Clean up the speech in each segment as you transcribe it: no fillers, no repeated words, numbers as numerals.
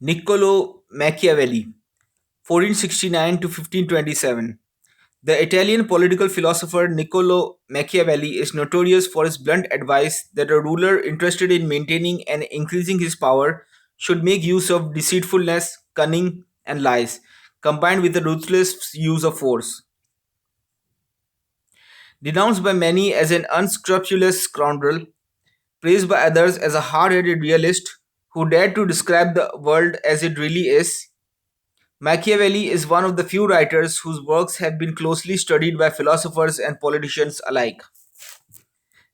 Niccolo Machiavelli, 1469 to 1527. The Italian political philosopher Niccolo Machiavelli is notorious for his blunt advice that a ruler interested in maintaining and increasing his power should make use of deceitfulness, cunning, and lies, combined with a ruthless use of force. Denounced by many as an unscrupulous scoundrel, praised by others as a hard headed realist who dared to describe the world as it really is, Machiavelli is one of the few writers whose works have been closely studied by philosophers and politicians alike.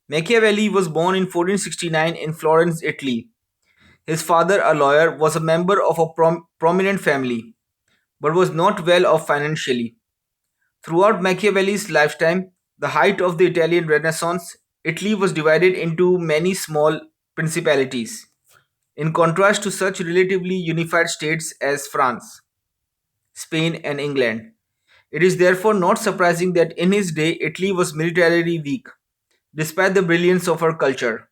Machiavelli was born in 1469 in Florence, Italy. His father, a lawyer, was a member of a prominent family, but was not well off financially. Throughout Machiavelli's lifetime, the height of the Italian Renaissance, Italy was divided into many small principalities, in contrast to such relatively unified states as France, Spain, and England. It is therefore not surprising that in his day Italy was militarily weak, despite the brilliance of her culture.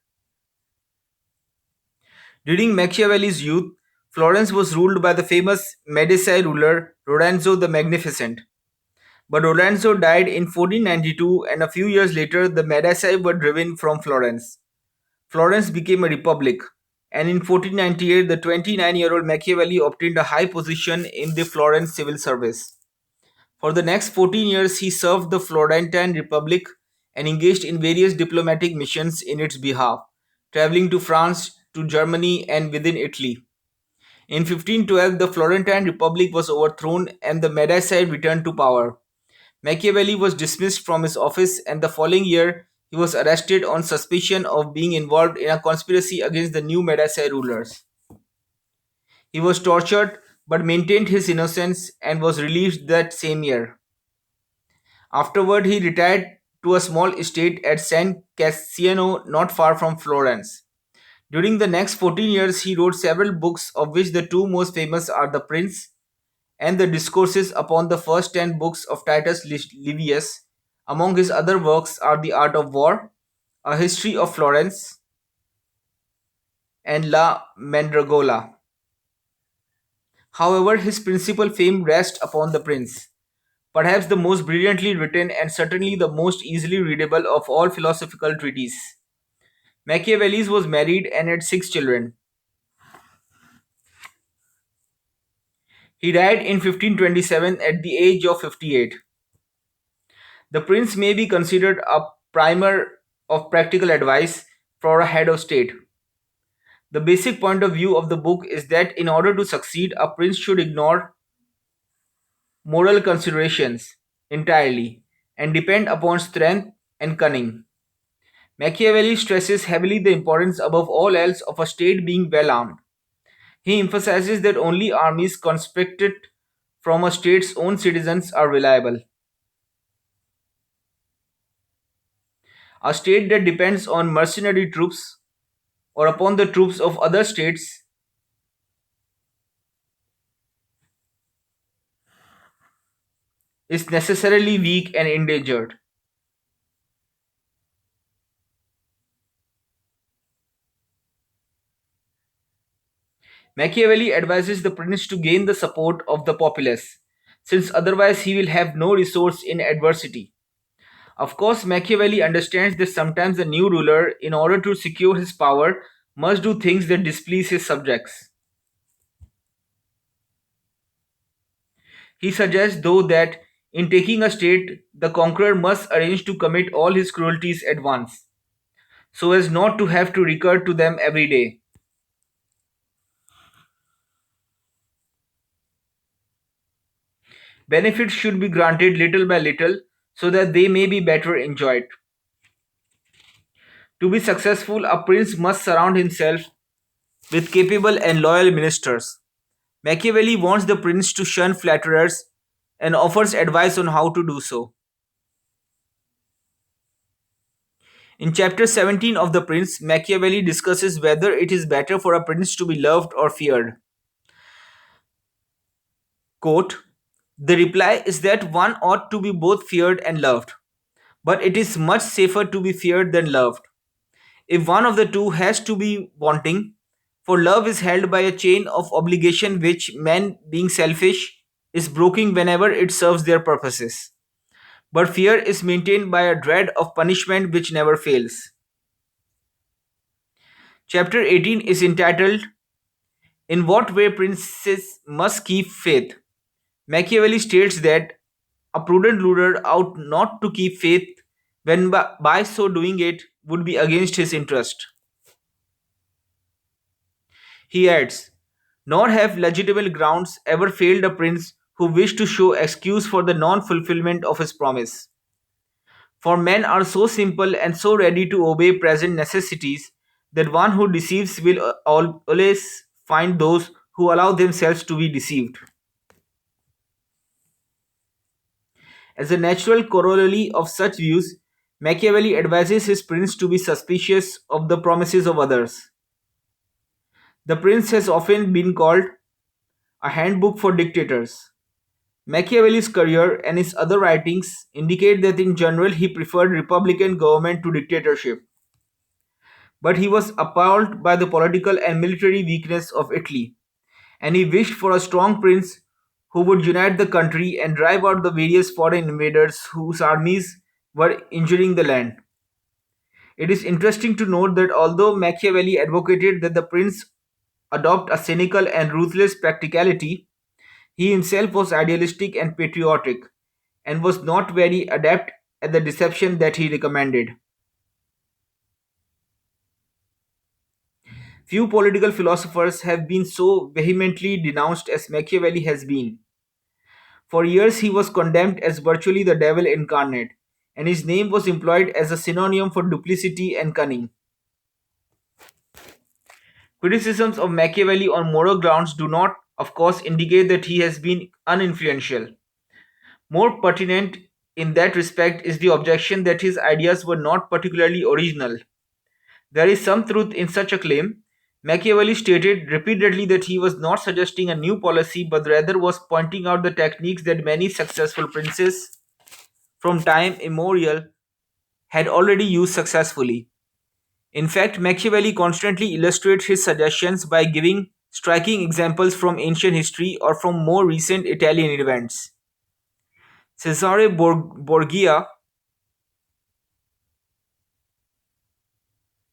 During Machiavelli's youth, Florence was ruled by the famous Medici ruler Lorenzo the Magnificent. But Lorenzo died in 1492, and a few years later, the Medici were driven from Florence. Florence became a republic, and in 1498, the 29-year-old Machiavelli obtained a high position in the Florence civil service. For the next 14 years, he served the Florentine Republic and engaged in various diplomatic missions in its behalf, traveling to France, to Germany, and within Italy. In 1512, the Florentine Republic was overthrown and the Medici returned to power. Machiavelli was dismissed from his office, and the following year, he was arrested on suspicion of being involved in a conspiracy against the new Medici rulers. He was tortured but maintained his innocence and was released that same year. Afterward, he retired to a small estate at San Cassiano, not far from Florence. During the next 14 years, he wrote several books, of which the two most famous are The Prince and the Discourses upon the first 10 books of Titus Livius. Among his other works are The Art of War, A History of Florence, and La Mandragola. However, his principal fame rests upon The Prince, perhaps the most brilliantly written and certainly the most easily readable of all philosophical treatises. Machiavelli was married and had six children. He died in 1527 at the age of 58. The Prince may be considered a primer of practical advice for a head of state. The basic point of view of the book is that in order to succeed, a prince should ignore moral considerations entirely and depend upon strength and cunning. Machiavelli stresses heavily the importance above all else of a state being well armed. He emphasizes that only armies conscripted from a state's own citizens are reliable. A state that depends on mercenary troops or upon the troops of other states is necessarily weak and endangered. Machiavelli advises the prince to gain the support of the populace, since otherwise he will have no resource in adversity. Of course, Machiavelli understands that sometimes a new ruler, in order to secure his power, must do things that displease his subjects. He suggests, though, that in taking a state, the conqueror must arrange to commit all his cruelties at once, so as not to have to recur to them every day. Benefits should be granted little by little so that they may be better enjoyed. To be successful, a prince must surround himself with capable and loyal ministers. Machiavelli wants the prince to shun flatterers and offers advice on how to do so. In chapter 17 of The Prince, Machiavelli discusses whether it is better for a prince to be loved or feared. Quote, the reply is that one ought to be both feared and loved, but it is much safer to be feared than loved. If one of the two has to be wanting, For love is held by a chain of obligation which, men being selfish, is broken whenever it serves their purposes. But fear is maintained by a dread of punishment which never fails. Chapter 18 is entitled In What Way Princes Must Keep Faith. Machiavelli states that a prudent ruler ought not to keep faith when by so doing it would be against his interest. He adds, nor have legitimate grounds ever failed a prince who wished to show excuse for the non fulfillment of his promise. For men are so simple and so ready to obey present necessities that one who deceives will always find those who allow themselves to be deceived. As a natural corollary of such views, Machiavelli advises his prince to be suspicious of the promises of others. The prince has often been called a handbook for dictators. Machiavelli's career and his other writings indicate that in general he preferred republican government to dictatorship, but he was appalled by the political and military weakness of Italy, and he wished for a strong prince who would unite the country and drive out the various foreign invaders whose armies were injuring the land. It is interesting to note that although Machiavelli advocated that the prince adopt a cynical and ruthless practicality, he himself was idealistic and patriotic, and was not very adept at the deception that he recommended. Few political philosophers have been so vehemently denounced as Machiavelli has been. For years he was condemned as virtually the devil incarnate, and his name was employed as a synonym for duplicity and cunning. Criticisms of Machiavelli on moral grounds do not, of course, indicate that he has been uninfluential. More pertinent in that respect is the objection that his ideas were not particularly original. There is some truth in such a claim. Machiavelli stated repeatedly that he was not suggesting a new policy but rather was pointing out the techniques that many successful princes from time immemorial had already used successfully. In fact, Machiavelli constantly illustrates his suggestions by giving striking examples from ancient history or from more recent Italian events. Cesare Borgia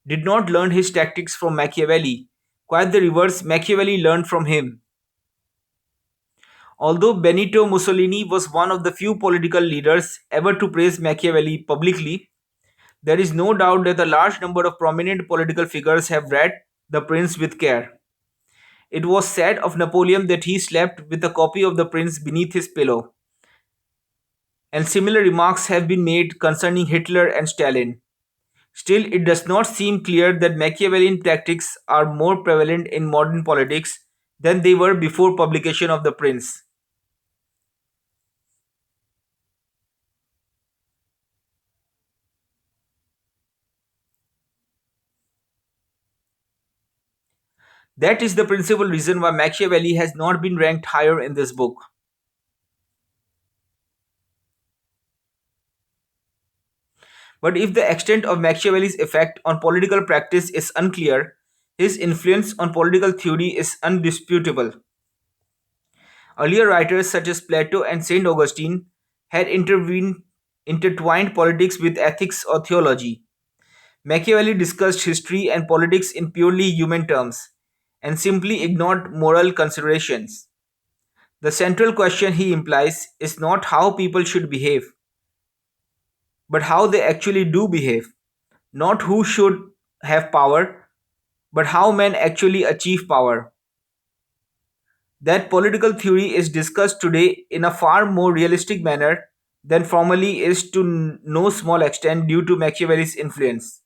did not learn his tactics from Machiavelli. Quite the reverse, Machiavelli learned from him. Although Benito Mussolini was one of the few political leaders ever to praise Machiavelli publicly, there is no doubt that a large number of prominent political figures have read The Prince with care. It was said of Napoleon that he slept with a copy of The Prince beneath his pillow, and similar remarks have been made concerning Hitler and Stalin. Still, it does not seem clear that Machiavellian tactics are more prevalent in modern politics than they were before publication of The Prince. That is the principal reason why Machiavelli has not been ranked higher in this book. But if the extent of Machiavelli's effect on political practice is unclear, his influence on political theory is undisputable. Earlier writers such as Plato and Saint Augustine had intertwined politics with ethics or theology. Machiavelli discussed history and politics in purely human terms and simply ignored moral considerations. The central question he implies is not how people should behave, but how they actually do behave. Not who should have power, but how men actually achieve power. That political theory is discussed today in a far more realistic manner than formerly is to no small extent due to Machiavelli's influence.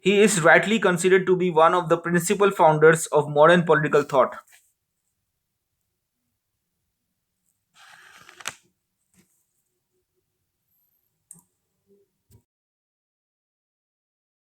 He is rightly considered to be one of the principal founders of modern political thought.